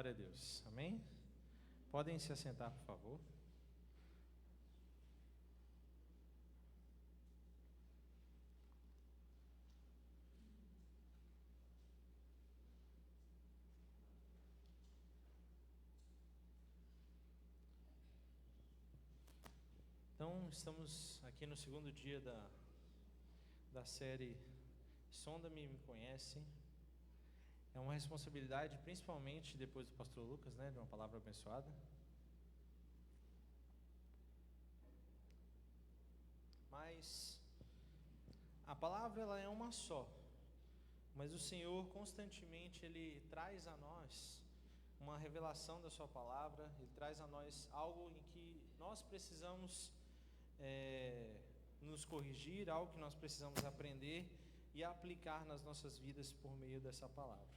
Glória a Deus. Amém? Podem se assentar, por favor. Então, estamos aqui no segundo dia da série Sonda-me e me conhece. É uma responsabilidade, principalmente depois do pastor Lucas, né, de uma palavra abençoada. Mas a palavra ela é uma só. Mas o Senhor constantemente Ele traz a nós uma revelação da sua palavra. Ele traz a nós algo em que nós precisamos nos corrigir, algo que nós precisamos aprender e aplicar nas nossas vidas por meio dessa palavra.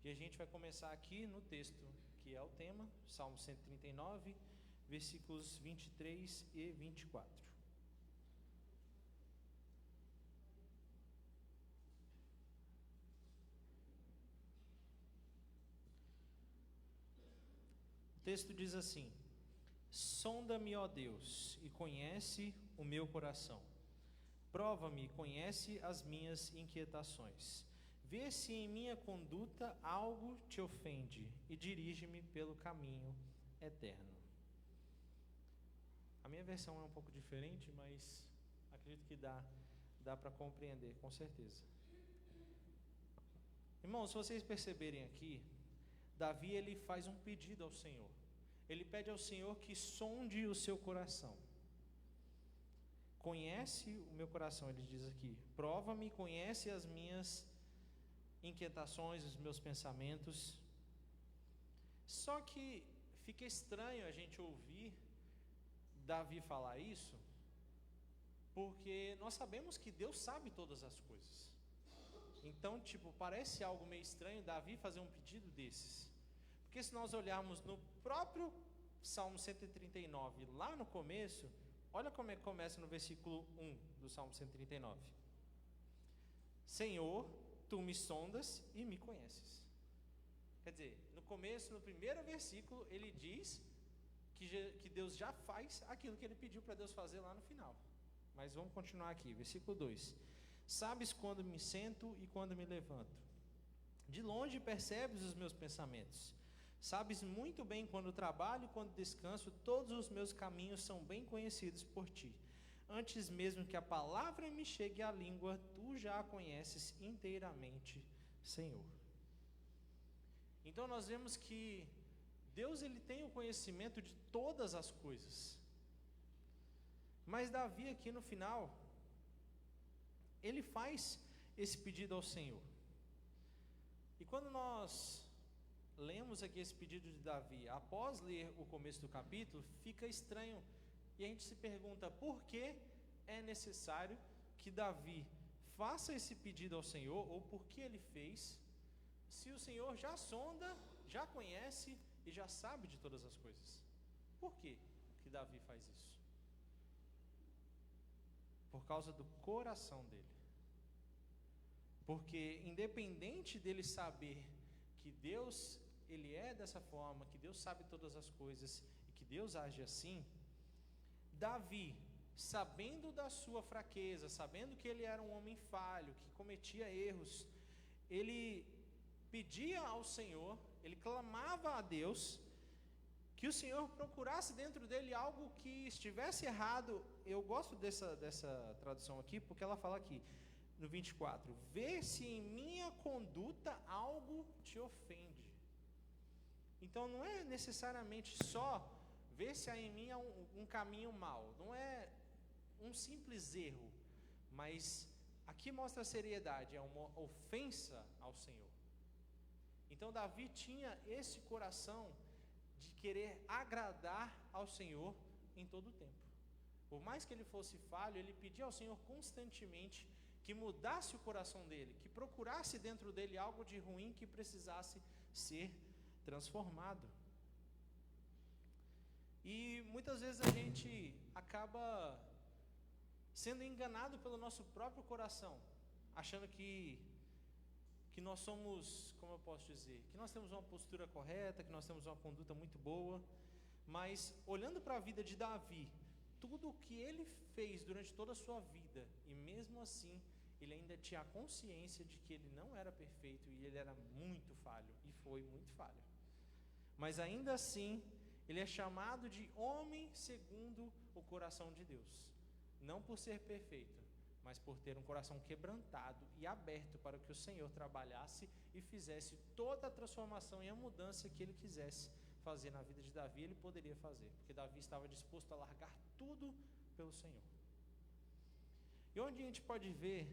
E a gente vai começar aqui no texto que é o tema, Salmo 139, versículos 23 e 24. O texto diz assim: Sonda-me, ó Deus, e conhece o meu coração. Prova-me e conhece as minhas inquietações. Vê se em minha conduta algo te ofende e dirige-me pelo caminho eterno. A minha versão é um pouco diferente, mas acredito que dá para compreender, com certeza. Irmãos, se vocês perceberem aqui, Davi ele faz um pedido ao Senhor. Ele pede ao Senhor que sonde o seu coração. Conhece o meu coração, ele diz aqui. Prova-me, conhece as minhas inquietações, os meus pensamentos. Só que fica estranho a gente ouvir Davi falar isso, porque nós sabemos que Deus sabe todas as coisas. Então, parece algo meio estranho Davi fazer um pedido desses. Porque se nós olharmos no próprio Salmo 139, lá no começo, olha como é que começa no versículo 1 do Salmo 139. Senhor, tu me sondas e me conheces. Quer dizer, no começo, no primeiro versículo, ele diz que Deus já faz aquilo que ele pediu para Deus fazer lá no final. Mas vamos continuar aqui, versículo 2. Sabes quando me sento e quando me levanto. De longe percebes os meus pensamentos. Sabes muito bem quando trabalho e quando descanso, todos os meus caminhos são bem conhecidos por ti. Antes mesmo que a palavra me chegue à língua, tu já a conheces inteiramente, Senhor. Então nós vemos que Deus ele tem o conhecimento de todas as coisas. Mas Davi aqui no final, ele faz esse pedido ao Senhor. E quando nós lemos aqui esse pedido de Davi, após ler o começo do capítulo, fica estranho e a gente se pergunta por que é necessário que Davi faça esse pedido ao Senhor, ou por que ele fez, se o Senhor já sonda, já conhece e já sabe de todas as coisas. Por que Davi faz isso? Por causa do coração dele. Porque independente dele saber que Deus, ele é dessa forma, que Deus sabe todas as coisas e que Deus age assim, Davi, sabendo da sua fraqueza, sabendo que ele era um homem falho, que cometia erros, ele pedia ao Senhor, ele clamava a Deus, que o Senhor procurasse dentro dele algo que estivesse errado. Eu gosto dessa tradução aqui, porque ela fala aqui, no 24, vê se em minha conduta algo te ofende. Então não é necessariamente só ver se há em mim um caminho mau, não é um simples erro, mas aqui mostra a seriedade, é uma ofensa ao Senhor. Então Davi tinha esse coração de querer agradar ao Senhor em todo o tempo. Por mais que ele fosse falho, ele pedia ao Senhor constantemente que mudasse o coração dele, que procurasse dentro dele algo de ruim que precisasse ser transformado. E muitas vezes a gente acaba sendo enganado pelo nosso próprio coração, achando que que nós somos, como eu posso dizer, que nós temos uma postura correta, que nós temos uma conduta muito boa, mas olhando para a vida de Davi, tudo o que ele fez durante toda a sua vida, e mesmo assim, ele ainda tinha a consciência de que ele não era perfeito e ele era muito falho, e foi muito falho. Mas ainda assim, ele é chamado de homem segundo o coração de Deus. Não por ser perfeito, mas por ter um coração quebrantado e aberto para que o Senhor trabalhasse e fizesse toda a transformação e a mudança que ele quisesse fazer na vida de Davi, ele poderia fazer, porque Davi estava disposto a largar tudo pelo Senhor. E onde a gente pode ver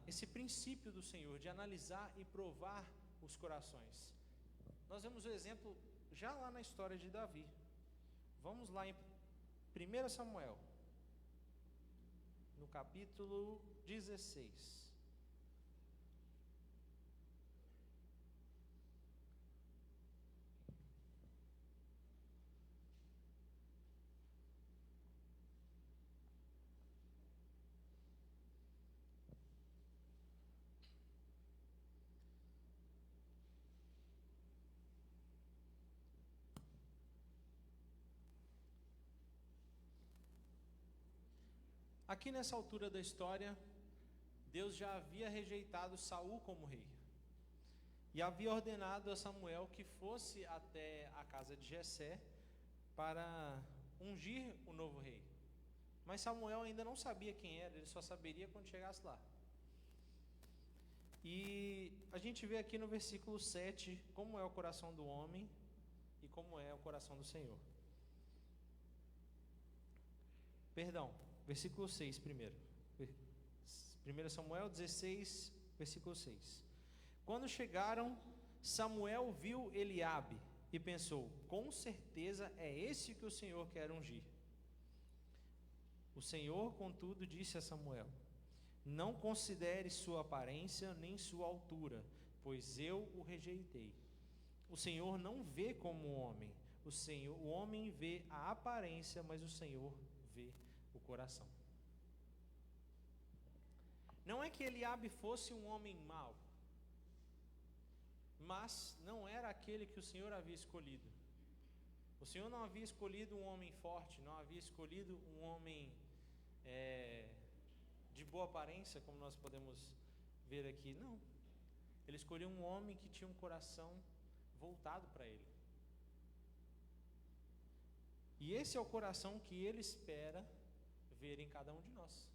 esse princípio do Senhor de analisar e provar os corações? Nós vemos o exemplo já lá na história de Davi. Vamos lá em 1 Samuel, no capítulo 16. Aqui nessa altura da história, Deus já havia rejeitado Saul como rei e havia ordenado a Samuel que fosse até a casa de Jessé para ungir o novo rei. Mas Samuel ainda não sabia quem era, ele só saberia quando chegasse lá. E a gente vê aqui no versículo 7 como é o coração do homem e como é o coração do Senhor. Perdão, versículo 6 primeiro. 1 Samuel 16, versículo 6. Quando chegaram, Samuel viu Eliabe e pensou: com certeza é esse que o Senhor quer ungir. O Senhor, contudo, disse a Samuel: não considere sua aparência nem sua altura, pois eu o rejeitei. O Senhor não vê como o homem. O homem vê a aparência, mas o Senhor vê o coração. Não é que Eliabe fosse um homem mau, mas não era aquele que o Senhor havia escolhido. O Senhor não havia escolhido um homem forte, não havia escolhido um homem de boa aparência, como nós podemos ver aqui. Não. Ele escolheu um homem que tinha um coração voltado para Ele. E esse é o coração que Ele espera ver em cada um de nós.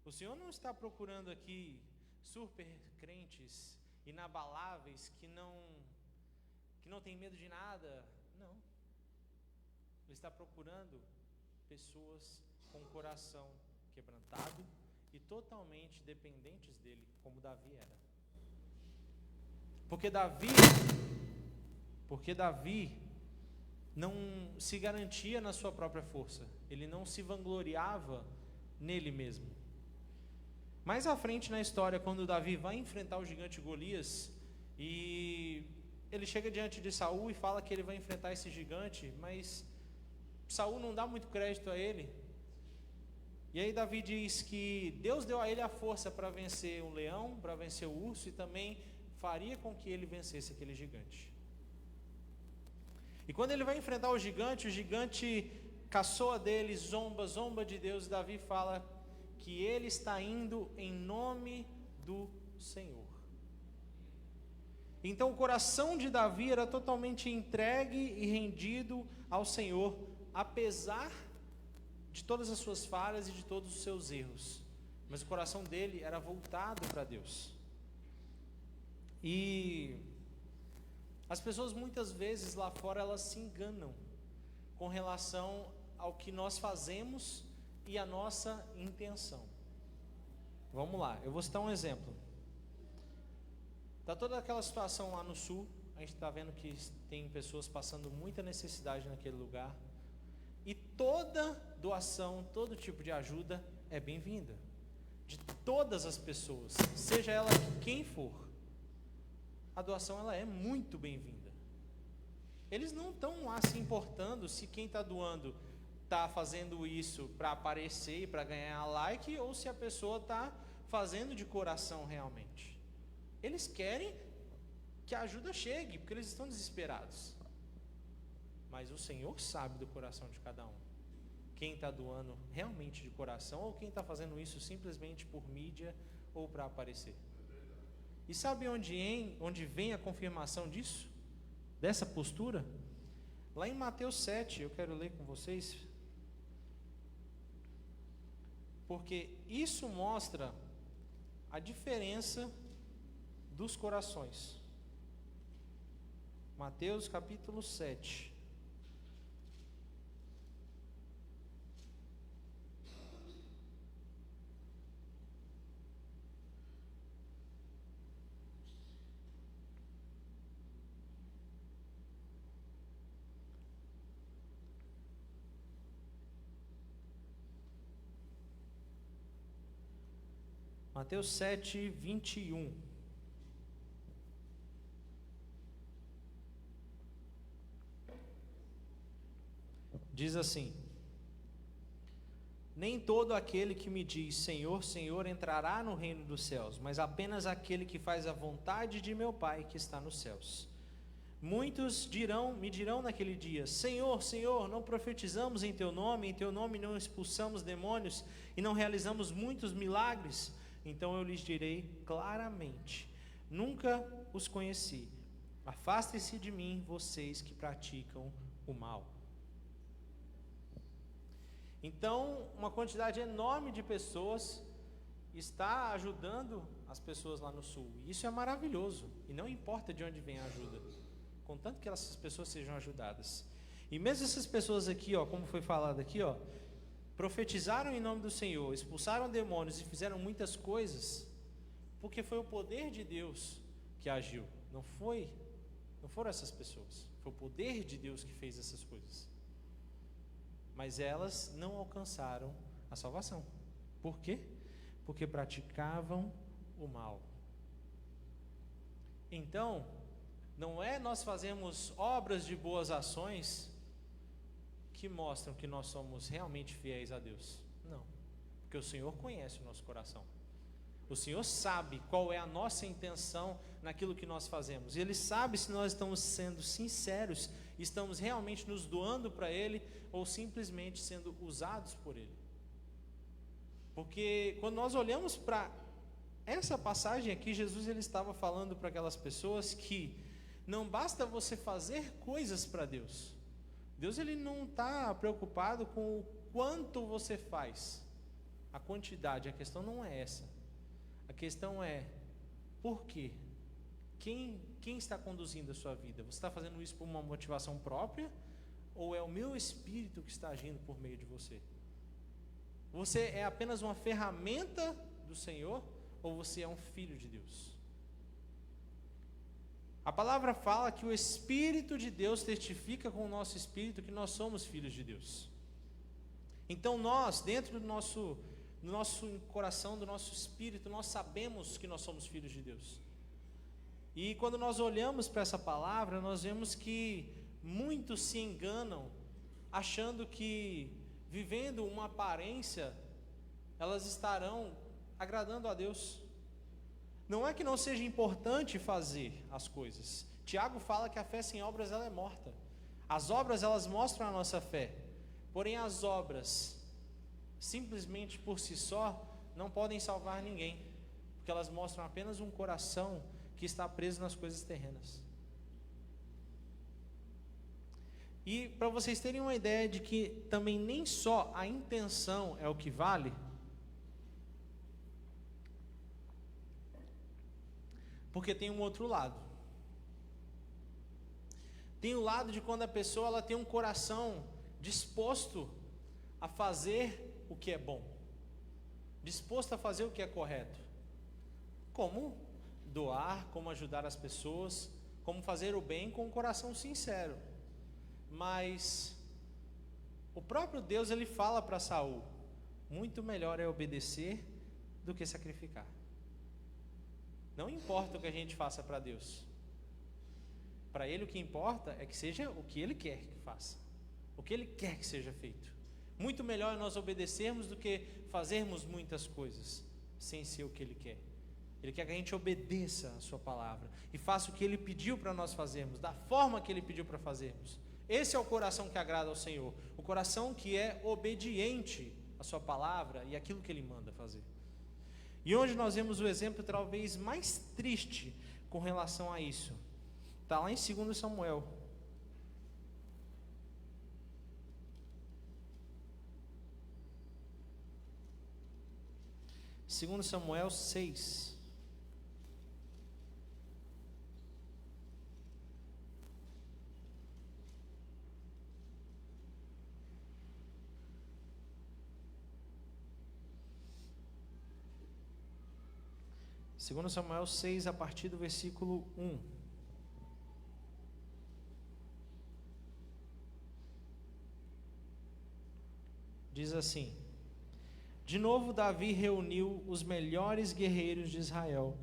O Senhor não está procurando aqui super crentes, inabaláveis, que não tem medo de nada. Não. Ele está procurando pessoas com o coração quebrantado e totalmente dependentes dele, como Davi era. Porque Davi não se garantia na sua própria força, ele não se vangloriava nele mesmo. Mais à frente na história, quando Davi vai enfrentar o gigante Golias, e ele chega diante de Saul e fala que ele vai enfrentar esse gigante, mas Saul não dá muito crédito a ele. E aí Davi diz que Deus deu a ele a força para vencer o leão, para vencer o urso, e também faria com que ele vencesse aquele gigante. E quando ele vai enfrentar o gigante caçoa dele, zomba de Deus, e Davi fala que ele está indo em nome do Senhor. Então o coração de Davi era totalmente entregue e rendido ao Senhor, apesar de todas as suas falhas e de todos os seus erros. Mas o coração dele era voltado para Deus. E as pessoas muitas vezes lá fora, elas se enganam com relação ao que nós fazemos e a nossa intenção. Vamos lá, eu vou citar um exemplo. Está toda aquela situação lá no sul, a gente está vendo que tem pessoas passando muita necessidade naquele lugar, e toda doação, todo tipo de ajuda é bem-vinda, de todas as pessoas, seja ela quem for. A doação, ela é muito bem-vinda. Eles não estão lá se importando se quem está doando está fazendo isso para aparecer e para ganhar like, ou se a pessoa está fazendo de coração realmente. Eles querem que a ajuda chegue, porque eles estão desesperados. Mas o Senhor sabe do coração de cada um. Quem está doando realmente de coração, ou quem está fazendo isso simplesmente por mídia ou para aparecer. E sabe onde vem a confirmação disso? Dessa postura? Lá em Mateus 7, eu quero ler com vocês. Porque isso mostra a diferença dos corações. Mateus capítulo 7. Mateus 7, 21. Diz assim: nem todo aquele que me diz Senhor, Senhor entrará no reino dos céus, mas apenas aquele que faz a vontade de meu Pai que está nos céus. Muitos me dirão naquele dia: Senhor, Senhor, não profetizamos em teu nome não expulsamos demônios e não realizamos muitos milagres? Então eu lhes direi claramente: nunca os conheci. Afastem-se de mim, vocês que praticam o mal. Então, uma quantidade enorme de pessoas está ajudando as pessoas lá no sul. E isso é maravilhoso. E não importa de onde vem a ajuda, contanto que essas pessoas sejam ajudadas. E mesmo essas pessoas aqui, como foi falado aqui, profetizaram em nome do Senhor, expulsaram demônios e fizeram muitas coisas, porque foi o poder de Deus que agiu. Não foram essas pessoas. Foi o poder de Deus que fez essas coisas. Mas elas não alcançaram a salvação. Por quê? Porque praticavam o mal. Então, não é nós fazermos obras de boas ações que mostram que nós somos realmente fiéis a Deus. Não. Porque o Senhor conhece o nosso coração. O Senhor sabe qual é a nossa intenção naquilo que nós fazemos. E Ele sabe se nós estamos sendo sinceros, estamos realmente nos doando para Ele, ou simplesmente sendo usados por Ele. Porque quando nós olhamos para essa passagem aqui, Jesus ele estava falando para aquelas pessoas que não basta você fazer coisas para Deus. Deus ele não está preocupado com o quanto você faz, a quantidade. A questão não é essa. A questão é por quê? Quem está conduzindo a sua vida? Você está fazendo isso por uma motivação própria? Ou é o meu Espírito que está agindo por meio de você? Você é apenas uma ferramenta do Senhor? Ou você é um filho de Deus? A palavra fala que o Espírito de Deus testifica com o nosso Espírito que nós somos filhos de Deus. Então nós, dentro do nosso coração, do nosso espírito, nós sabemos que nós somos filhos de Deus. E quando nós olhamos para essa palavra, nós vemos que muitos se enganam, achando que vivendo uma aparência, elas estarão agradando a Deus. Não é que não seja importante fazer as coisas. Tiago fala que a fé sem obras ela é morta. As obras elas mostram a nossa fé. Porém as obras, simplesmente por si só, não podem salvar ninguém, porque elas mostram apenas um coração que está preso nas coisas terrenas. E para vocês terem uma ideia de que também nem só a intenção é o que vale, porque tem um outro lado. Tem o lado de quando a pessoa ela tem um coração disposto a fazer o que é bom, disposto a fazer o que é correto, como doar, como ajudar as pessoas, como fazer o bem com um coração sincero. Mas o próprio Deus ele fala para Saul: muito melhor é obedecer do que sacrificar. Não importa o que a gente faça para Deus, para Ele o que importa é que seja o que Ele quer que faça, o que Ele quer que seja feito. Muito melhor é nós obedecermos do que fazermos muitas coisas sem ser o que Ele quer. Ele quer que a gente obedeça a sua palavra e faça o que Ele pediu para nós fazermos, da forma que Ele pediu para fazermos. Esse é o coração que agrada ao Senhor, o coração que é obediente à sua palavra e àquilo que Ele manda fazer. E onde nós vemos o exemplo talvez mais triste com relação a isso, está lá em 2 Samuel. Segundo Samuel 6. Segundo Samuel 6, a partir do versículo 1. Diz assim: De novo Davi reuniu os melhores guerreiros de Israel,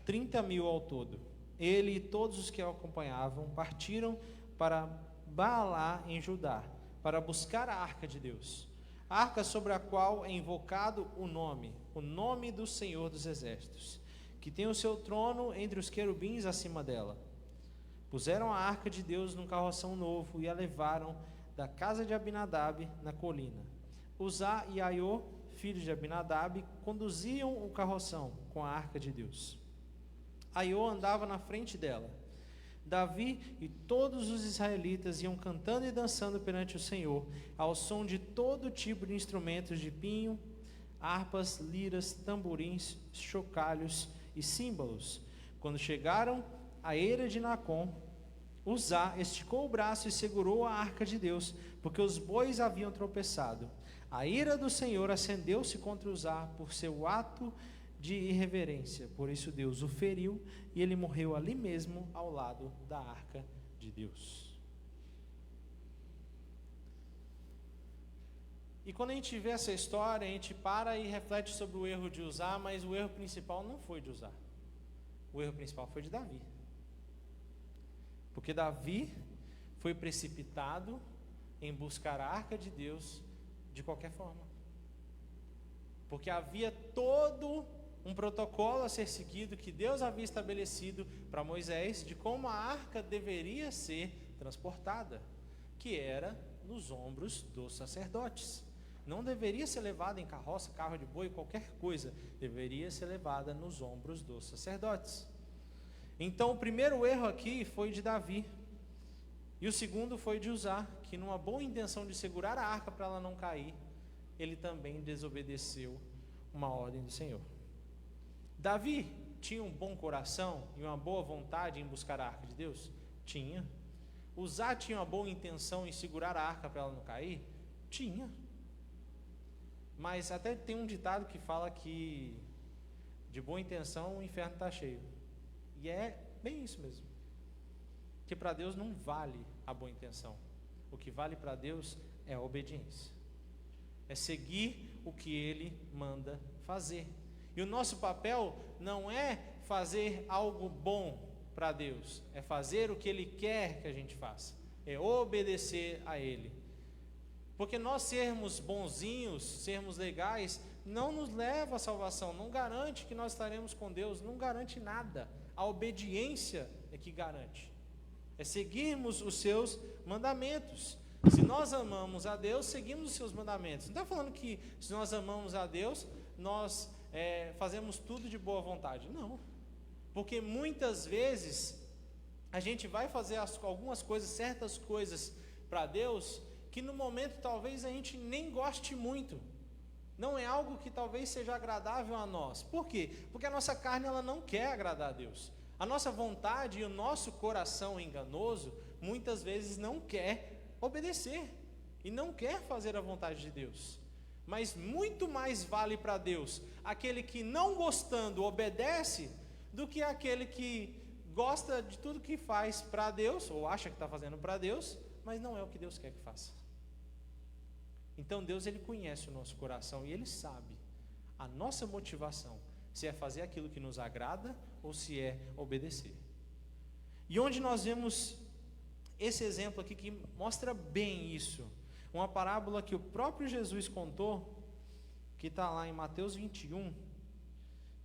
30.000 ao todo. Ele e todos os que o acompanhavam partiram para Baalá em Judá, para buscar a arca de Deus, a arca sobre a qual é invocado o nome do Senhor dos Exércitos, que tem o seu trono entre os querubins acima dela. Puseram a arca de Deus num carroção novo e a levaram da casa de Abinadab na colina. Uzá e Aiô, filhos de Abinadab, conduziam o carroção com a arca de Deus. Aiô andava na frente dela. Davi e todos os israelitas iam cantando e dançando perante o Senhor, ao som de todo tipo de instrumentos de pinho, harpas, liras, tamborins, chocalhos e símbolos. Quando chegaram à eira de Nacon, Uzá esticou o braço e segurou a arca de Deus, porque os bois haviam tropeçado. A ira do Senhor acendeu-se contra Uzá por seu ato de irreverência. Por isso Deus o feriu e ele morreu ali mesmo ao lado da arca de Deus. E quando a gente vê essa história, a gente para e reflete sobre o erro de Uzá, mas o erro principal não foi de Uzá. O erro principal foi de Davi. Porque Davi foi precipitado em buscar a arca de Deus de qualquer forma. Porque havia todo um protocolo a ser seguido que Deus havia estabelecido para Moisés de como a arca deveria ser transportada, que era nos ombros dos sacerdotes. Não deveria ser levada em carroça, carro de boi, qualquer coisa, deveria ser levada nos ombros dos sacerdotes. Então o primeiro erro aqui foi de Davi, e o segundo foi de Uzá, que numa boa intenção de segurar a arca para ela não cair, ele também desobedeceu uma ordem do Senhor. Davi tinha um bom coração e uma boa vontade em buscar a arca de Deus? Tinha. Uzá tinha uma boa intenção em segurar a arca para ela não cair? Tinha. Mas até tem um ditado que fala que de boa intenção o inferno está cheio. E é bem isso mesmo. Que para Deus não vale a boa intenção. O que vale para Deus é a obediência. É seguir o que Ele manda fazer. E o nosso papel não é fazer algo bom para Deus. É fazer o que Ele quer que a gente faça. É obedecer a Ele. Porque nós sermos bonzinhos, sermos legais, não nos leva à salvação. Não garante que nós estaremos com Deus. Não garante nada. A obediência é que garante. É seguirmos os seus mandamentos. Se nós amamos a Deus, seguimos os seus mandamentos. Não está falando que se nós amamos a Deus, nós fazemos tudo de boa vontade. Não. Porque muitas vezes a gente vai fazer algumas coisas, certas coisas para Deus, que no momento talvez a gente nem goste muito. Não é algo que talvez seja agradável a nós. Por quê? Porque a nossa carne ela não quer agradar a Deus. A nossa vontade e o nosso coração enganoso muitas vezes não quer obedecer e não quer fazer a vontade de Deus. Mas muito mais vale para Deus aquele que não gostando obedece do que aquele que gosta de tudo que faz para Deus ou acha que está fazendo para Deus, mas não é o que Deus quer que faça. Então Deus ele conhece o nosso coração e Ele sabe a nossa motivação, se é fazer aquilo que nos agrada ou se é obedecer. E onde nós vemos esse exemplo aqui que mostra bem isso, Uma parábola que o próprio Jesus contou, que está lá em Mateus 21,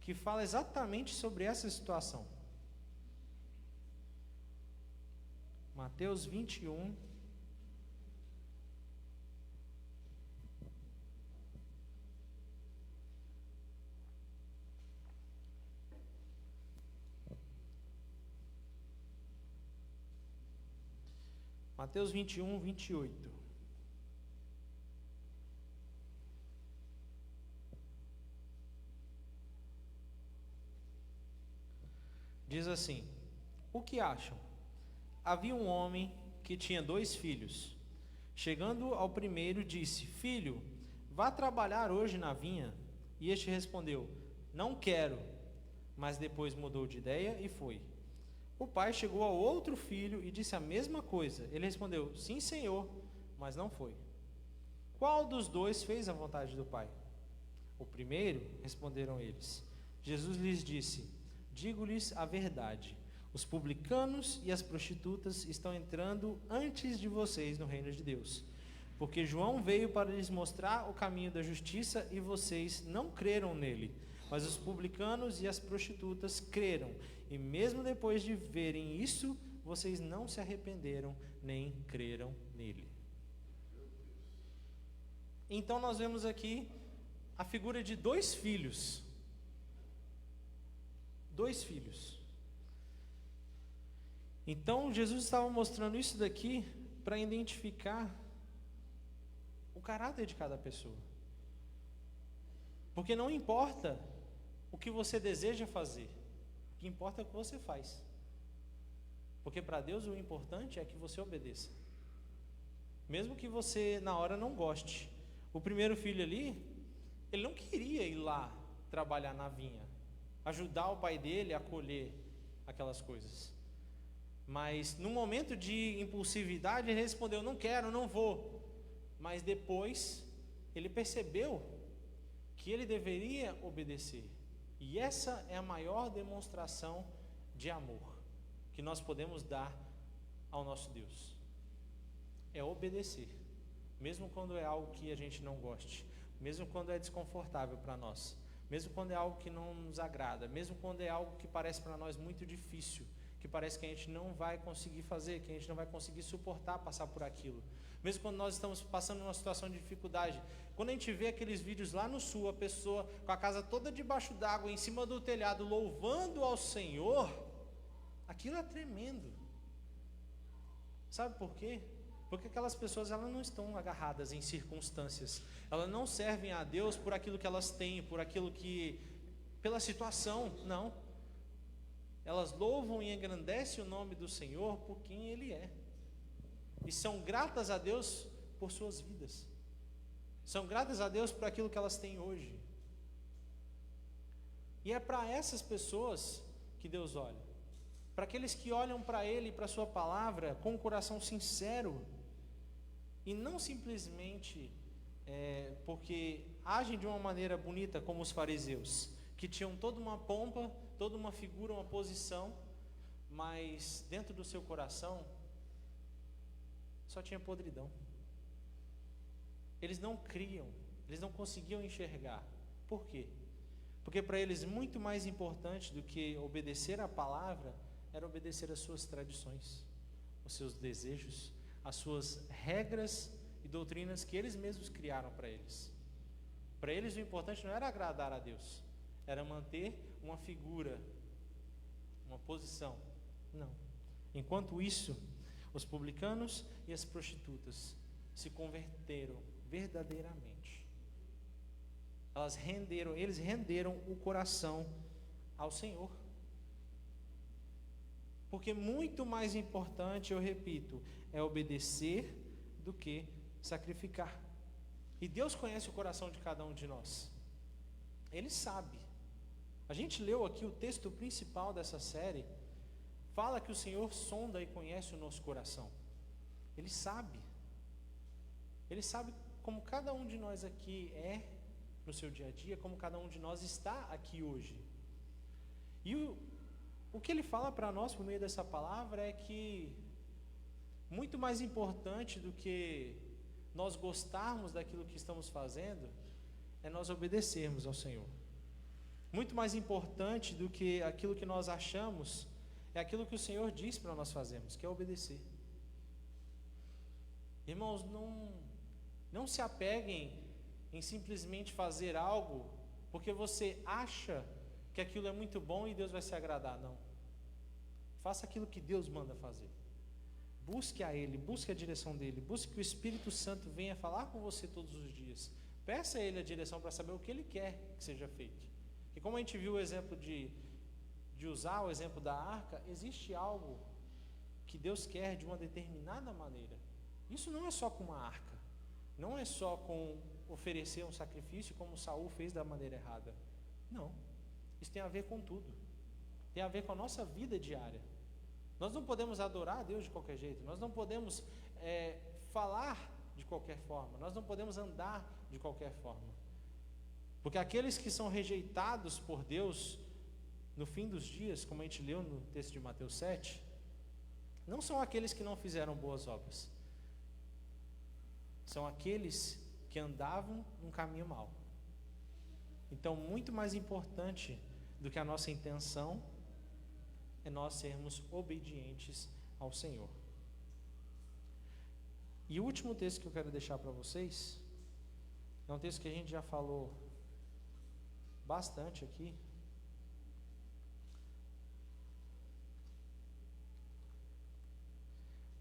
que fala exatamente sobre essa situação. Mateus 21. Mateus 21, 28. Diz assim: o que acham? Havia um homem que tinha 2 filhos. Chegando ao primeiro, disse: Filho, vá trabalhar hoje na vinha. E este respondeu: Não quero. Mas depois mudou de ideia e foi. O pai chegou ao outro filho e disse a mesma coisa. Ele respondeu: Sim, senhor, mas não foi. Qual dos 2 fez a vontade do pai? O primeiro, responderam eles. Jesus lhes disse: Digo-lhes a verdade. Os publicanos e as prostitutas estão entrando antes de vocês no reino de Deus. Porque João veio para lhes mostrar o caminho da justiça e vocês não creram nele. Mas os publicanos e as prostitutas creram. E mesmo depois de verem isso, vocês não se arrependeram nem creram nele. Então nós vemos aqui a figura de 2 filhos. 2 filhos. Então Jesus estava mostrando isso daqui para identificar o caráter de cada pessoa. Porque não importa o que você deseja fazer, o que importa é o que você faz. Porque para Deus o importante é que você obedeça. Mesmo que você na hora não goste. O primeiro filho ali, ele não queria ir lá trabalhar na vinha, ajudar o pai dele a colher aquelas coisas. Mas no momento de impulsividade ele respondeu: não quero, não vou. Mas depois ele percebeu que ele deveria obedecer. E essa é a maior demonstração de amor que nós podemos dar ao nosso Deus. É obedecer, mesmo quando é algo que a gente não goste, mesmo quando é desconfortável para nós, mesmo quando é algo que não nos agrada, mesmo quando é algo que parece para nós muito difícil, que parece que a gente não vai conseguir fazer, que a gente não vai conseguir suportar passar por aquilo. Mesmo quando nós estamos passando numa situação de dificuldade, quando a gente vê aqueles vídeos lá no sul, a pessoa com a casa toda debaixo d'água, em cima do telhado, louvando ao Senhor, aquilo é tremendo. Sabe por quê? Porque aquelas pessoas, elas não estão agarradas em circunstâncias, elas não servem a Deus por aquilo que elas têm, por aquilo que, pela situação, não. Elas louvam e engrandecem o nome do Senhor por quem Ele é. E são gratas a Deus por suas vidas. São gratas a Deus por aquilo que elas têm hoje. E é para essas pessoas que Deus olha. Para aqueles que olham para Ele e para a Sua palavra com um coração sincero. E não simplesmente porque agem de uma maneira bonita como os fariseus, que tinham toda uma pompa, toda uma figura, uma posição, mas dentro do seu coração só tinha podridão. Eles não criam, eles não conseguiam enxergar. Por quê? Porque para eles muito mais importante do que obedecer à palavra era obedecer às suas tradições, os seus desejos, as suas regras e doutrinas que eles mesmos criaram para eles. Para eles o importante não era agradar a Deus, era manter uma figura, uma posição. Não. Enquanto isso, os publicanos e as prostitutas se converteram verdadeiramente. Eles renderam o coração ao Senhor. Porque muito mais importante, eu repito, é obedecer do que sacrificar. E Deus conhece o coração de cada um de nós. Ele sabe. A gente leu aqui o texto principal dessa série, fala que o Senhor sonda e conhece o nosso coração. Ele sabe. Ele sabe como cada um de nós aqui é no seu dia a dia, como cada um de nós está aqui hoje. E o que ele fala para nós por meio dessa palavra é que muito mais importante do que nós gostarmos daquilo que estamos fazendo é nós obedecermos ao Senhor. Muito mais importante do que aquilo que nós achamos é aquilo que o Senhor diz para nós fazermos, que é obedecer. Irmãos, não se apeguem em simplesmente fazer algo porque você acha que aquilo é muito bom e Deus vai se agradar. Não. Faça aquilo que Deus manda fazer. Busque a Ele, busque a direção dEle, busque que o Espírito Santo venha falar com você todos os dias. Peça a Ele a direção para saber o que Ele quer que seja feito. E como a gente viu o exemplo de usar o exemplo da arca, existe algo que Deus quer de uma determinada maneira. Isso não é só com uma arca, não é só com oferecer um sacrifício como Saul fez da maneira errada. Não, isso tem a ver com tudo, tem a ver com a nossa vida diária. Nós não podemos adorar a Deus de qualquer jeito, nós não podemos falar de qualquer forma, nós não podemos andar de qualquer forma, porque aqueles que são rejeitados por Deus no fim dos dias, como a gente leu no texto de Mateus 7, não são aqueles que não fizeram boas obras, são aqueles que andavam num caminho mau. Então, muito mais importante do que a nossa intenção é nós sermos obedientes ao Senhor. E o último texto que eu quero deixar para vocês é um texto que a gente já falou bastante aqui.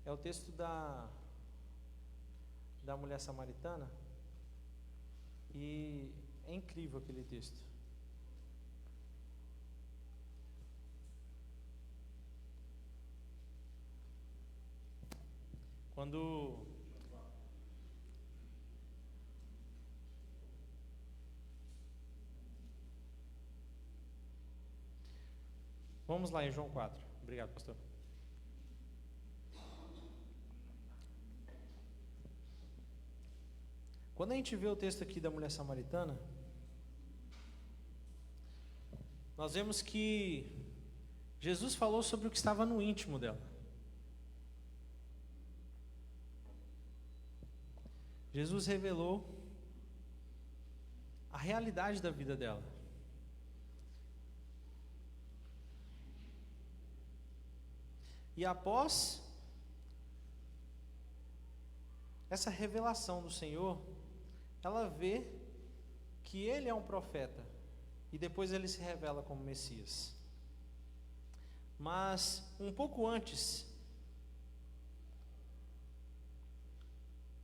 É o texto da mulher samaritana, e é incrível aquele texto. Vamos lá em João 4. Obrigado, pastor. Quando a gente vê o texto aqui da mulher samaritana, nós vemos que Jesus falou sobre o que estava no íntimo dela. Jesus revelou a realidade da vida dela. E após essa revelação do Senhor, ela vê que Ele é um profeta, e depois Ele se revela como Messias. Mas um pouco antes,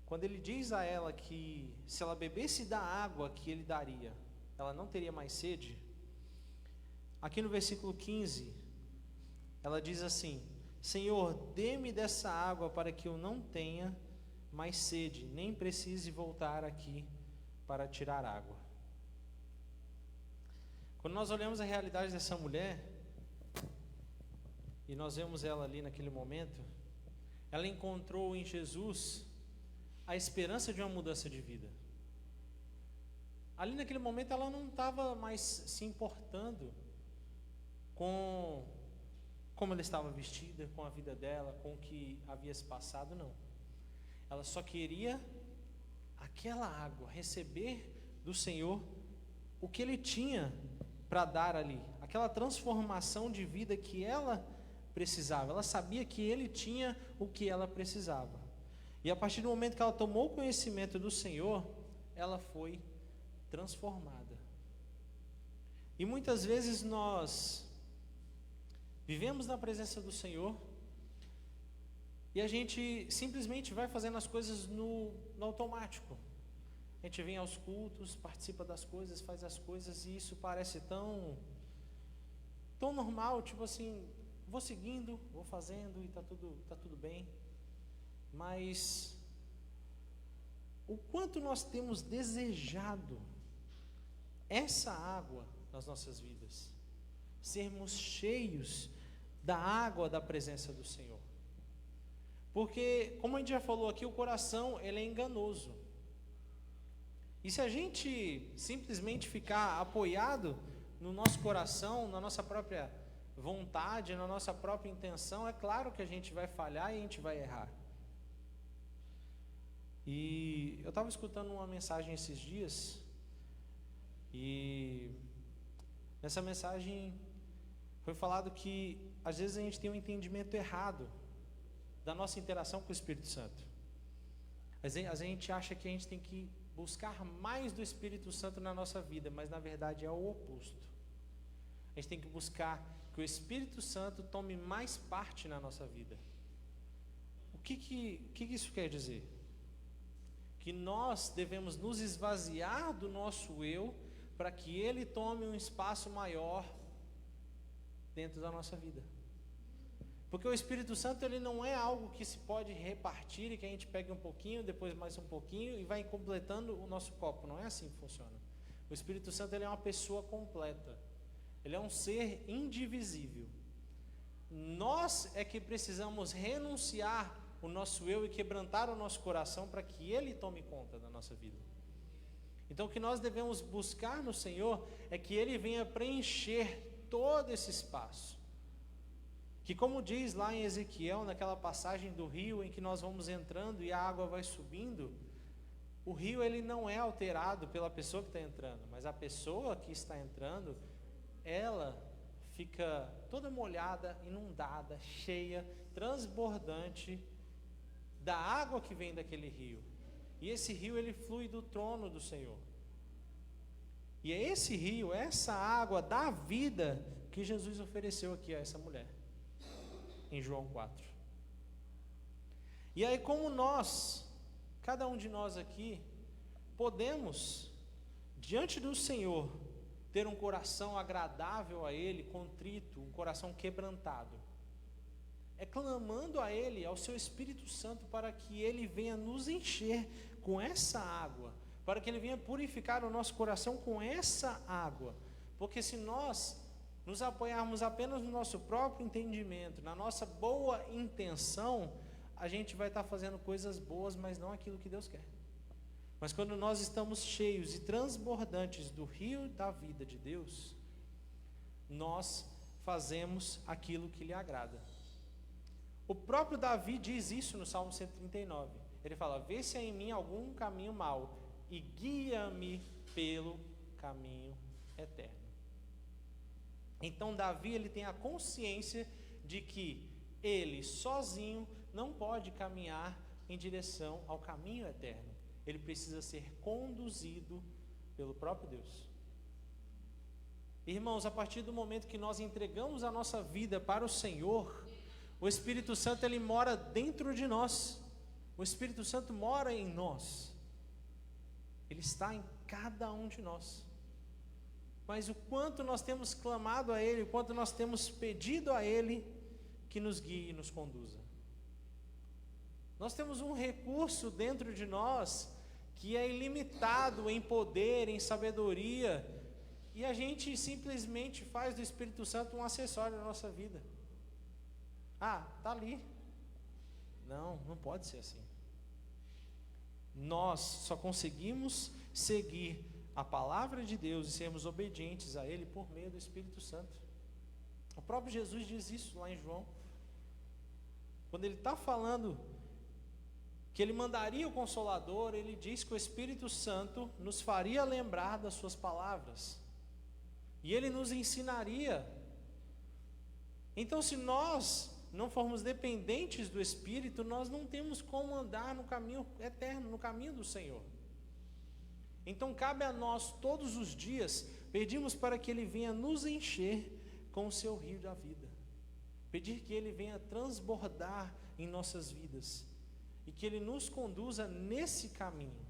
quando Ele diz a ela que se ela bebesse da água que Ele daria, ela não teria mais sede, aqui no versículo 15, ela diz assim: Senhor, dê-me dessa água para que eu não tenha mais sede, nem precise voltar aqui para tirar água. Quando nós olhamos a realidade dessa mulher, e nós vemos ela ali naquele momento, ela encontrou em Jesus a esperança de uma mudança de vida. Ali naquele momento ela não estava mais se importando com como ela estava vestida, com a vida dela, com o que havia se passado, não. Ela só queria aquela água, receber do Senhor o que Ele tinha para dar ali, aquela transformação de vida que ela precisava. Ela sabia que Ele tinha o que ela precisava. E a partir do momento que ela tomou conhecimento do Senhor, ela foi transformada. E muitas vezes nós vivemos na presença do Senhor e a gente simplesmente vai fazendo as coisas no automático. A gente vem aos cultos, participa das coisas, faz as coisas, e isso parece tão normal, tipo assim, vou seguindo, vou fazendo e tá tudo bem. Mas o quanto nós temos desejado essa água nas nossas vidas, sermos cheios da água da presença do Senhor. Porque, como a gente já falou aqui, o coração ele é enganoso. E se a gente simplesmente ficar apoiado no nosso coração, na nossa própria vontade, na nossa própria intenção, é claro que a gente vai falhar e a gente vai errar. E eu estava escutando uma mensagem esses dias, e nessa mensagem foi falado que às vezes a gente tem um entendimento errado da nossa interação com o Espírito Santo. A gente acha que a gente tem que buscar mais do Espírito Santo na nossa vida, mas na verdade é o oposto. A gente tem que buscar que o Espírito Santo tome mais parte na nossa vida. O que isso quer dizer? Que nós devemos nos esvaziar do nosso eu para que ele tome um espaço maior dentro da nossa vida. Porque o Espírito Santo, ele não é algo que se pode repartir e que a gente pegue um pouquinho, depois mais um pouquinho e vai completando o nosso copo. Não é assim que funciona. O Espírito Santo, ele é uma pessoa completa. Ele é um ser indivisível. Nós é que precisamos renunciar o nosso eu e quebrantar o nosso coração para que ele tome conta da nossa vida. Então o que nós devemos buscar no Senhor é que ele venha preencher todo esse espaço. Que, como diz lá em Ezequiel, naquela passagem do rio em que nós vamos entrando e a água vai subindo, o rio ele não é alterado pela pessoa que está entrando, mas a pessoa que está entrando, ela fica toda molhada, inundada, cheia, transbordante da água que vem daquele rio. E esse rio ele flui do trono do Senhor. E é esse rio, essa água da vida que Jesus ofereceu aqui a essa mulher, em João 4. E aí, como nós, cada um de nós aqui, podemos, diante do Senhor, ter um coração agradável a Ele, contrito, um coração quebrantado, é clamando a Ele, ao seu Espírito Santo, para que Ele venha nos encher com essa água, para que Ele venha purificar o nosso coração com essa água, porque se nós nos apoiarmos apenas no nosso próprio entendimento, na nossa boa intenção, a gente vai estar fazendo coisas boas, mas não aquilo que Deus quer. Mas quando nós estamos cheios e transbordantes do rio da vida de Deus, nós fazemos aquilo que lhe agrada. O próprio Davi diz isso no Salmo 139. Ele fala: vê se há em mim algum caminho mau e guia-me pelo caminho eterno. Então Davi, ele tem a consciência de que ele sozinho não pode caminhar em direção ao caminho eterno. Ele precisa ser conduzido pelo próprio Deus. Irmãos, a partir do momento que nós entregamos a nossa vida para o Senhor, o Espírito Santo ele mora dentro de nós. O Espírito Santo mora em nós. Ele está em cada um de nós. Mas o quanto nós temos clamado a Ele, o quanto nós temos pedido a Ele que nos guie e nos conduza. Nós temos um recurso dentro de nós que é ilimitado em poder, em sabedoria, e a gente simplesmente faz do Espírito Santo um acessório da nossa vida. Ah, está ali. Não, não pode ser assim. Nós só conseguimos seguir a palavra de Deus e sermos obedientes a Ele por meio do Espírito Santo. O próprio Jesus diz isso lá em João, quando Ele está falando que Ele mandaria o Consolador, Ele diz que o Espírito Santo nos faria lembrar das suas palavras, e Ele nos ensinaria. Então, se nós não formos dependentes do Espírito, nós não temos como andar no caminho eterno, no caminho do Senhor. Então cabe a nós todos os dias pedirmos para que Ele venha nos encher com o seu rio da vida, pedir que Ele venha transbordar em nossas vidas e que Ele nos conduza nesse caminho,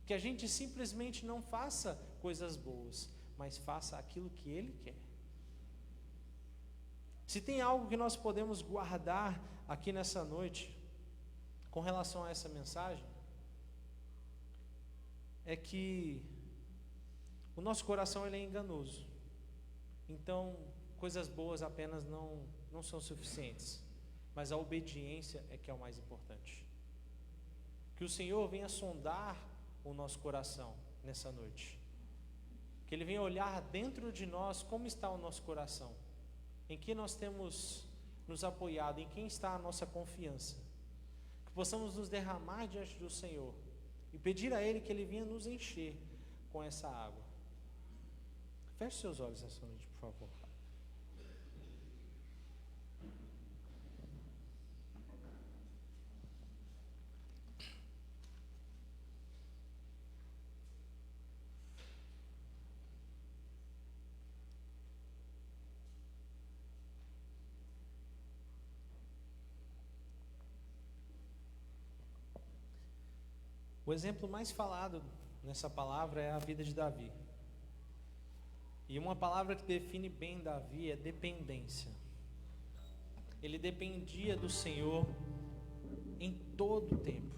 que a gente simplesmente não faça coisas boas, mas faça aquilo que Ele quer. Se tem algo que nós podemos guardar aqui nessa noite com relação a essa mensagem, é que o nosso coração ele é enganoso. Então, coisas boas apenas não são suficientes, mas a obediência é que é o mais importante. Que o Senhor venha sondar o nosso coração nessa noite. Que Ele venha olhar dentro de nós como está o nosso coração, em que nós temos nos apoiado, em quem está a nossa confiança. Que possamos nos derramar diante do Senhor e pedir a Ele que Ele venha nos encher com essa água. Feche seus olhos nessa noite, por favor. O exemplo mais falado nessa palavra é a vida de Davi. E uma palavra que define bem Davi é dependência. Ele dependia do Senhor em todo o tempo,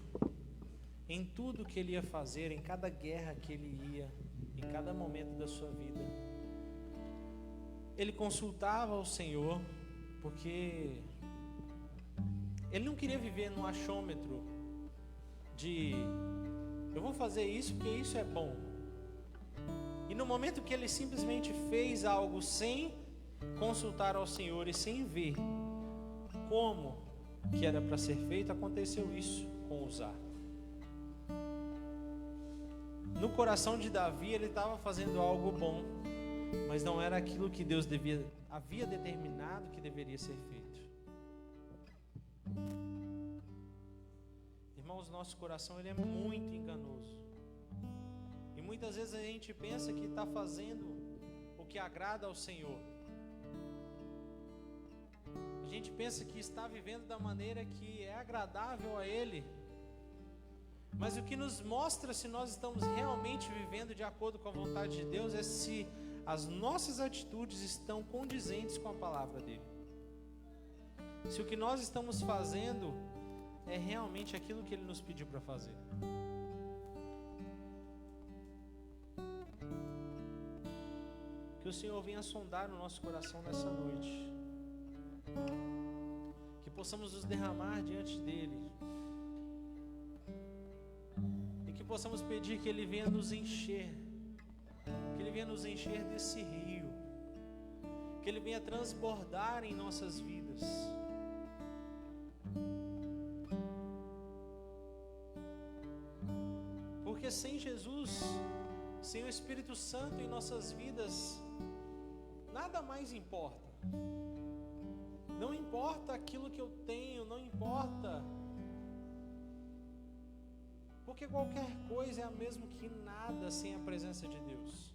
em tudo que ele ia fazer, em cada guerra que ele ia, em cada momento da sua vida. Ele consultava o Senhor, porque ele não queria viver no achômetro de eu vou fazer isso porque isso é bom. E no momento que ele simplesmente fez algo sem consultar ao Senhor e sem ver como que era para ser feito, aconteceu isso com Uzá. No coração de Davi ele estava fazendo algo bom, mas não era aquilo que Deus havia determinado que deveria ser feito. Irmãos, nosso coração ele é muito enganoso. E muitas vezes a gente pensa que está fazendo o que agrada ao Senhor. A gente pensa que está vivendo da maneira que é agradável a Ele. Mas o que nos mostra se nós estamos realmente vivendo de acordo com a vontade de Deus é se as nossas atitudes estão condizentes com a palavra dEle. Se o que nós estamos fazendo é realmente aquilo que Ele nos pediu para fazer. Que o Senhor venha sondar o nosso coração nessa noite. Que possamos nos derramar diante dEle. E que possamos pedir que Ele venha nos encher. Que Ele venha nos encher desse rio. Que Ele venha transbordar em nossas vidas. Porque sem Jesus, sem o Espírito Santo em nossas vidas, nada mais importa. Não importa aquilo que eu tenho, não importa. Porque qualquer coisa é a mesma que nada sem a presença de Deus.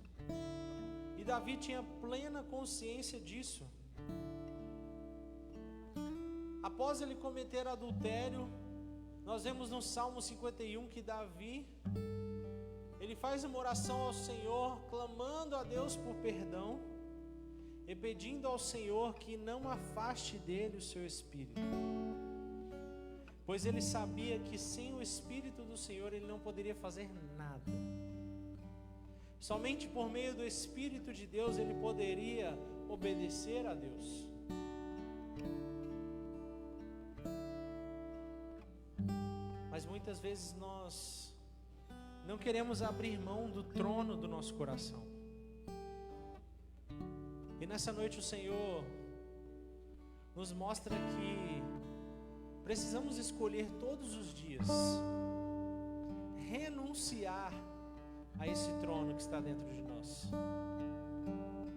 E Davi tinha plena consciência disso. Após ele cometer adultério, nós vemos no Salmo 51 que Davi, ele faz uma oração ao Senhor, clamando a Deus por perdão e pedindo ao Senhor que não afaste dele o seu espírito, pois ele sabia que sem o Espírito do Senhor ele não poderia fazer nada. Somente por meio do Espírito de Deus ele poderia obedecer a Deus. Mas muitas vezes nós não queremos abrir mão do trono do nosso coração. E nessa noite o Senhor nos mostra que precisamos escolher todos os dias renunciar a esse trono que está dentro de nós,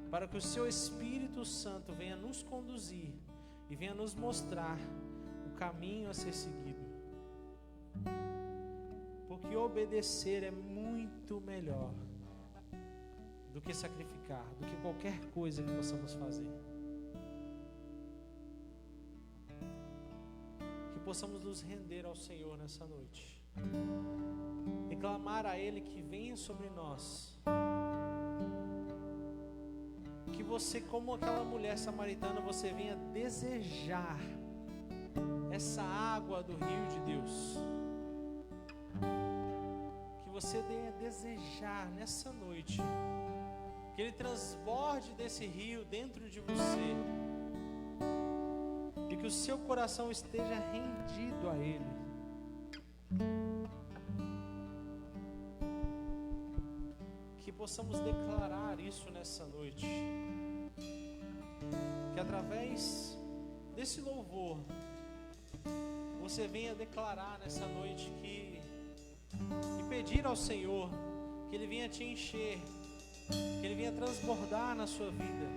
para que o seu Espírito Santo venha nos conduzir e venha nos mostrar o caminho a ser seguido. Porque obedecer é muito melhor do que sacrificar, do que qualquer coisa que possamos fazer. Que possamos nos render ao Senhor nessa noite e clamar a Ele que venha sobre nós. Que você, como aquela mulher samaritana, você venha desejar essa água do rio de Deus. Que você venha desejar nessa noite que Ele transborde desse rio dentro de você e que o seu coração esteja rendido a Ele. Que possamos declarar isso nessa noite, que através desse louvor você venha declarar nessa noite que e pedir ao Senhor que Ele venha te encher, que Ele venha transbordar na sua vida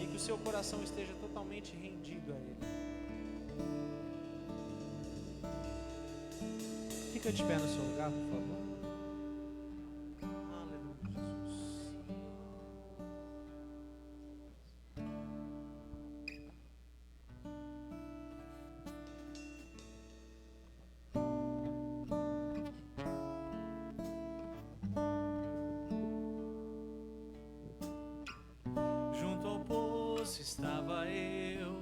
e que o seu coração esteja totalmente rendido a Ele. Fica de pé no seu lugar, por favor. Estava eu,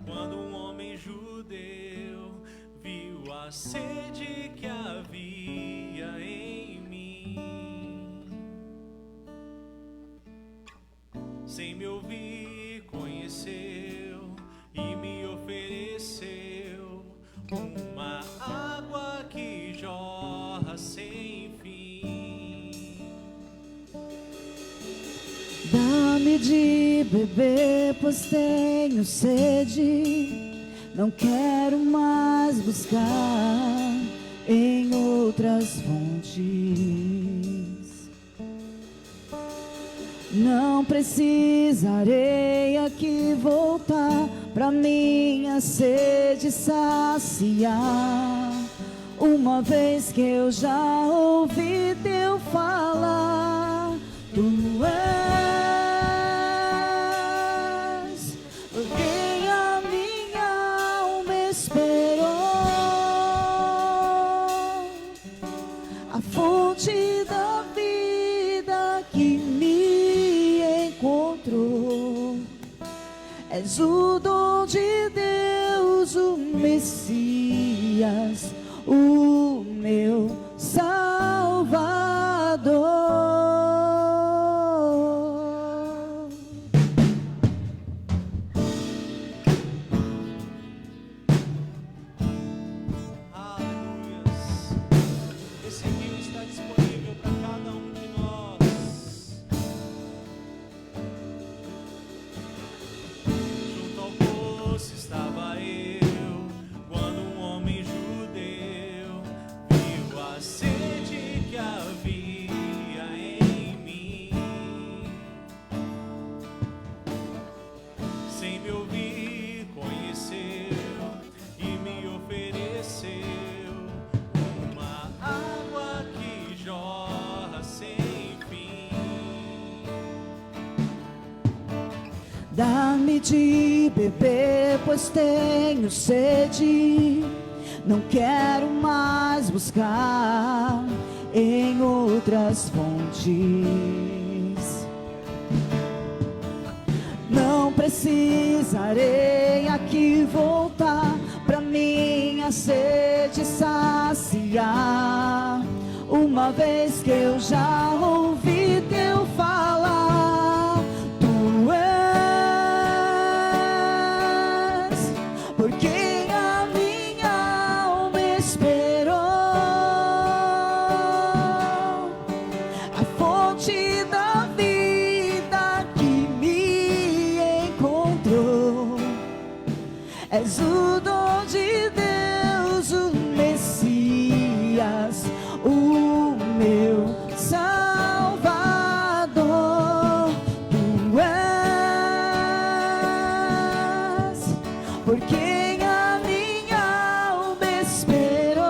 quando um homem judeu viu a sede que havia em mim. Sem me ouvir, conheceu e me ofereceu uma água que jorra sem fim. Dá-me de beber, pois tenho sede. Não quero mais buscar em outras fontes. Não precisarei aqui voltar pra minha sede saciar, uma vez que eu já ouvi teu falar. Tu és quem a minha alma esperou, a fonte da vida que me encontrou. És o dom de Deus, o Messias, o meu Salvador. Dá-me de beber, pois tenho sede. Não quero mais buscar em outras fontes. Não precisarei aqui voltar pra minha sede saciar, uma vez que eu já ouvi teu falar. És o dom de Deus, o Messias, o meu Salvador. Tu és por quem a minha alma esperou,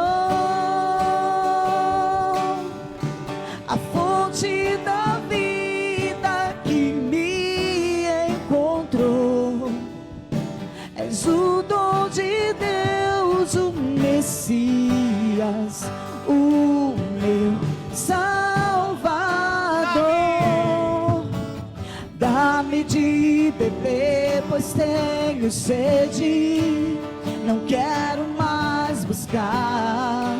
a fonte da vida que me encontrou. És o dom de Deus, o Messias, o meu Salvador. Dá-me de beber, pois tenho sede. Não quero mais buscar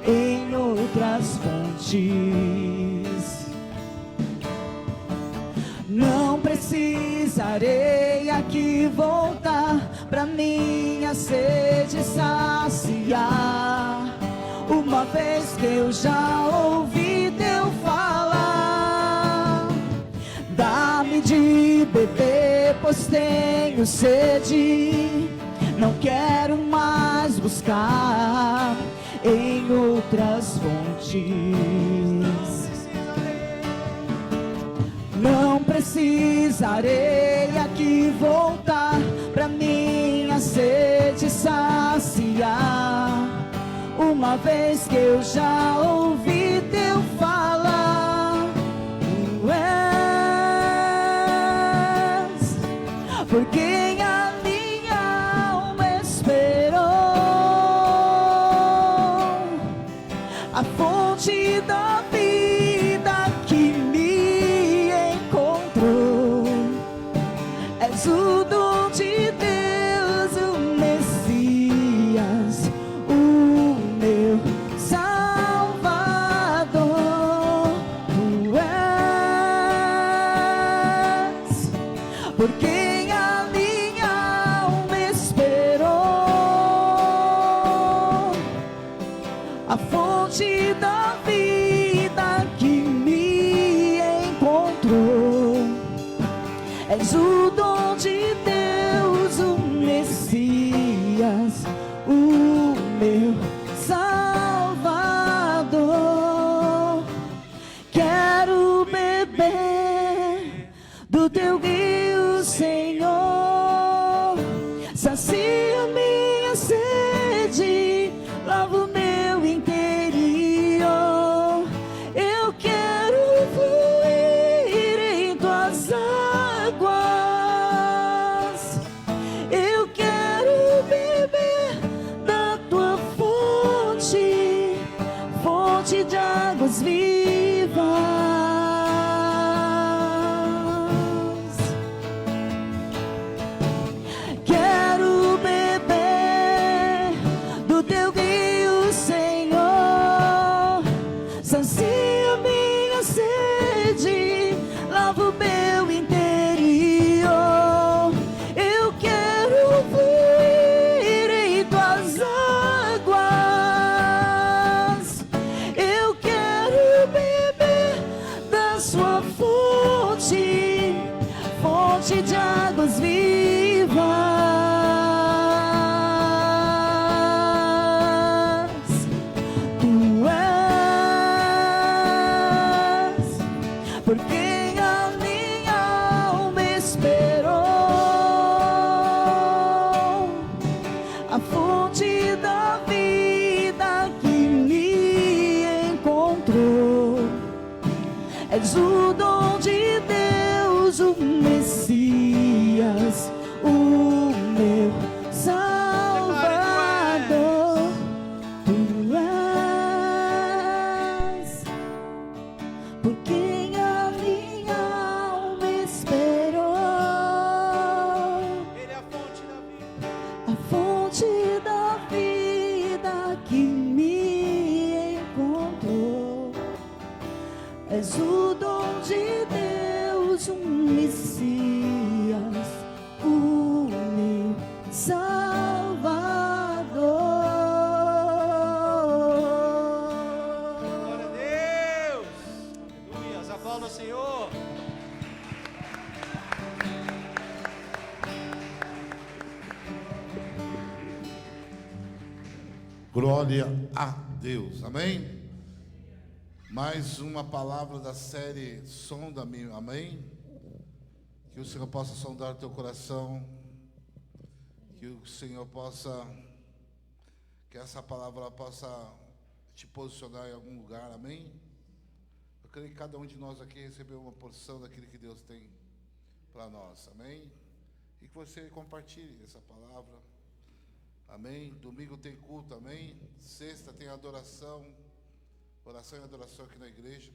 em outras fontes. Não precisarei aqui voltar pra minha sede saciar, uma vez que eu já ouvi teu falar. Dá-me de beber, pois tenho sede. Não quero mais buscar em outras fontes. Não precisarei aqui voltar pra minha sede saciar, uma vez que eu já ouvi teu falar. Tu és por quem a minha alma esperou, a fonte da vida que me encontrou. És o dom de Deus, o Messias, o meu Salvador. Tu és por quem a minha alma esperou, a fonte da vida que me encontrou. És o dom de Deus, o Messias, o meu Salvador. Quero beber do teu rio, Senhor. Sacia minha sede, lava o meu interior. Eu quero fluir em tuas águas. Eu quero beber da tua fonte, fonte de águas vivas. Quero beber do teu rio, Senhor. Sacia minha sede, lava o meu interior. Eu quero fluir em tuas águas. Eu quero beber da sua fonte, fonte de águas vivas. Tu és por quem a minha alma esperou, a fonte da vida que me encontrou. És o dom de Deus, o Messias, o meu Salvador. Tu és por quem a minha alma esperou, Ele é a fonte da vida. a fonte da vida que me encontrou. És o dom de Deus, o Messias, o meu Salvador. Glória a Deus. Aleluia. Aplauda ao Senhor. Glória a Deus, amém? Mais uma palavra da série Sonda-me, amém? Que o Senhor possa sondar o teu coração, que o Senhor possa, que essa palavra possa te posicionar em algum lugar, amém? Eu creio que cada um de nós aqui recebeu uma porção daquilo que Deus tem para nós, amém? E que você compartilhe essa palavra. Amém? Domingo tem culto, amém? Sexta tem adoração, oração e adoração aqui na igreja.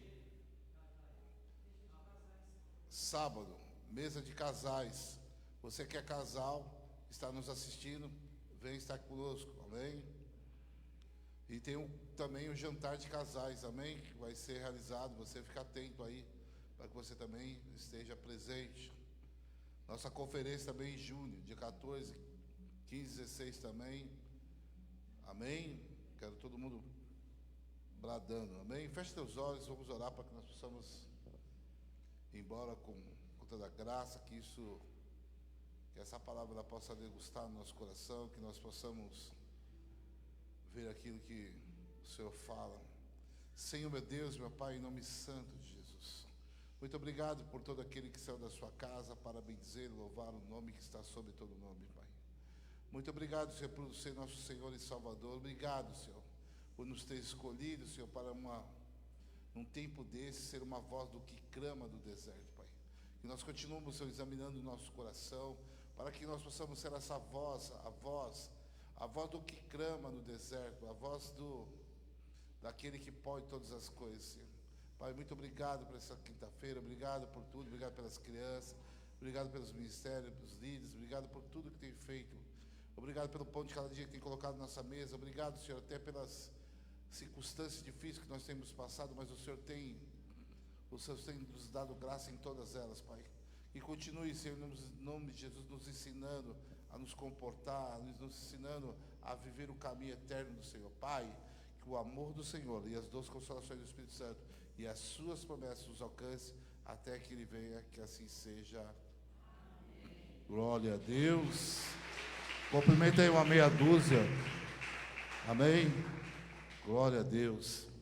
Sábado, mesa de casais. Você que é casal, está nos assistindo, vem estar conosco, amém? E tem também o jantar de casais, amém? Que vai ser realizado, você fica atento aí, para que você também esteja presente. Nossa conferência também em junho, dia 14, 15, 16 também. Amém? Quero todo mundo bradando. Amém? Feche teus olhos, vamos orar para que nós possamos ir embora com toda a graça, que essa palavra ela possa degustar no nosso coração, que nós possamos ver aquilo que o Senhor fala. Senhor, meu Deus, meu Pai, em nome santo de Jesus. Muito obrigado por todo aquele que saiu da sua casa para bendizer e louvar o nome que está sobre todo nome, Pai. Muito obrigado, Senhor, por ser nosso Senhor e Salvador. Obrigado, Senhor, por nos ter escolhido, Senhor, para num tempo desse, ser uma voz do que clama do deserto, Pai. Que nós continuemos, Senhor, examinando o nosso coração, para que nós possamos ser essa voz, a voz do que clama no deserto, a voz daquele que pode todas as coisas, Senhor. Pai, muito obrigado por essa quinta-feira, obrigado por tudo, obrigado pelas crianças, obrigado pelos ministérios, pelos líderes, obrigado por tudo que tem feito, obrigado pelo pão de cada dia que tem colocado na nossa mesa, obrigado, Senhor, até pelas circunstâncias difíceis que nós temos passado, mas o Senhor tem nos dado graça em todas elas, Pai. E continue, Senhor, em nome de Jesus, nos ensinando a nos comportar, nos ensinando a viver o caminho eterno do Senhor. Pai, que o amor do Senhor e as doces consolações do Espírito Santo e as suas promessas nos alcancem até que Ele venha, que assim seja. Amém. Glória a Deus. Cumprimenta aí uma meia dúzia. Amém. Glória a Deus.